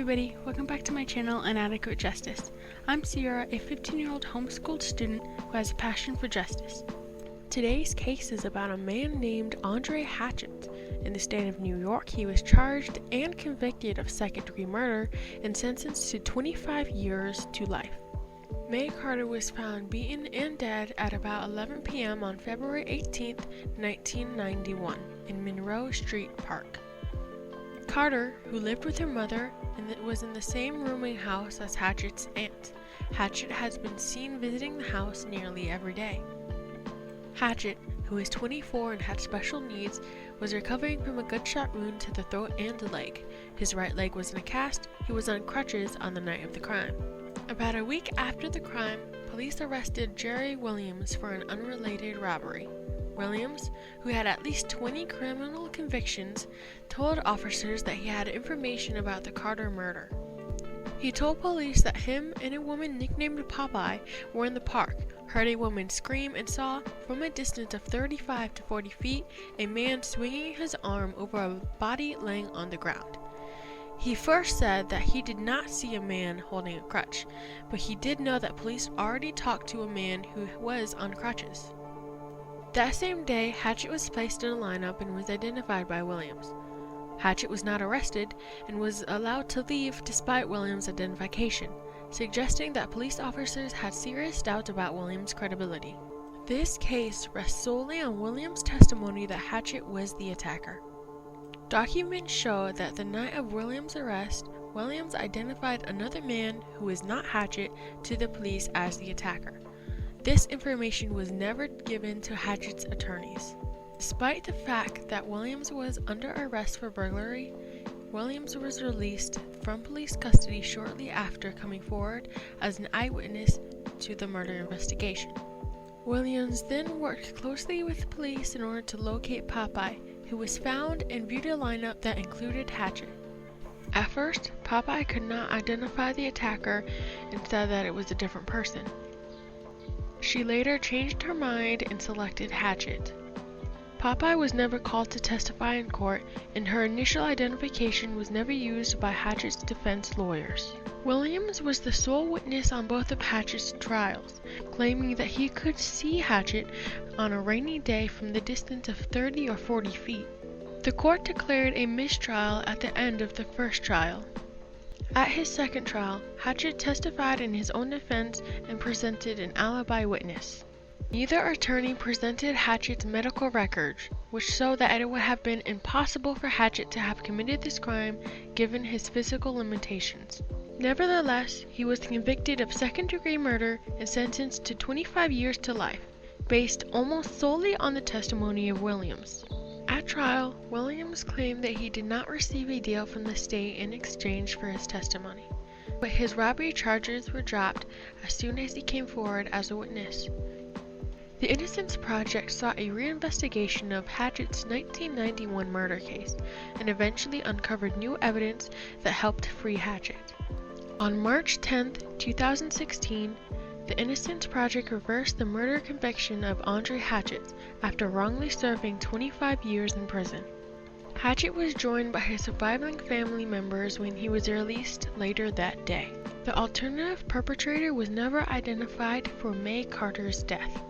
everybody, welcome back to my channel, Inadequate Justice. I'm Sierra, a 15-year-old homeschooled student who has a passion for justice. Today's case is about a man named Andre Hatchett. In the state of New York, he was charged and convicted of second-degree murder and sentenced to 25 years to life. May Carter was found beaten and dead at about 11 p.m. on February 18, 1991, in Monroe Street Park. Carter, who lived with her mother and was in the same rooming house as Hatchett's aunt. Hatchett has been seen visiting the house nearly every day. Hatchett, who is 24 and had special needs, was recovering from a gunshot wound to the throat and the leg. His right leg was in a cast. He was on crutches on the night of the crime. About a week after the crime, police arrested Jerry Williams for an unrelated robbery. Williams, who had at least 20 criminal convictions, told officers that he had information about the Carter murder. He told police that him and a woman nicknamed Popeye were in the park, heard a woman scream, and saw, from a distance of 35 to 40 feet, a man swinging his arm over a body laying on the ground. He first said that he did not see a man holding a crutch, but he did know that police already talked to a man who was on crutches. That same day, Hatchett was placed in a lineup and was identified by Williams. Hatchett was not arrested and was allowed to leave despite Williams' identification, suggesting that police officers had serious doubts about Williams' credibility. This case rests solely on Williams' testimony that Hatchett was the attacker. Documents show that the night of Williams' arrest, Williams identified another man who was not Hatchett to the police as the attacker. This information was never given to Hatchett's attorneys. Despite the fact that Williams was under arrest for burglary, Williams was released from police custody shortly after coming forward as an eyewitness to the murder investigation. Williams then worked closely with police in order to locate Popeye, who was found and viewed a lineup that included Hatchett. At first, Popeye could not identify the attacker and said that it was a different person. She later changed her mind and selected Hatchett. Popeye was never called to testify in court, and her initial identification was never used by Hatchett's defense lawyers. Williams was the sole witness on both of Hatchett's trials, claiming that he could see Hatchett on a rainy day from the distance of 30 or 40 feet. The court declared a mistrial at the end of the first trial. At his second trial, Hatchett testified in his own defense and presented an alibi witness. Neither attorney presented Hatchett's medical records, which showed that it would have been impossible for Hatchett to have committed this crime given his physical limitations. Nevertheless, he was convicted of second-degree murder and sentenced to 25 years to life, based almost solely on the testimony of Williams. At trial, Williams claimed that he did not receive a deal from the state in exchange for his testimony, but his robbery charges were dropped as soon as he came forward as a witness. The Innocence Project sought a reinvestigation of Hatchett's 1991 murder case and eventually uncovered new evidence that helped free Hatchett. On March 10, 2016, the Innocence Project reversed the murder conviction of Andre Hatchett after wrongly serving 25 years in prison. Hatchett was joined by his surviving family members when he was released later that day. The alternative perpetrator was never identified for May Carter's death.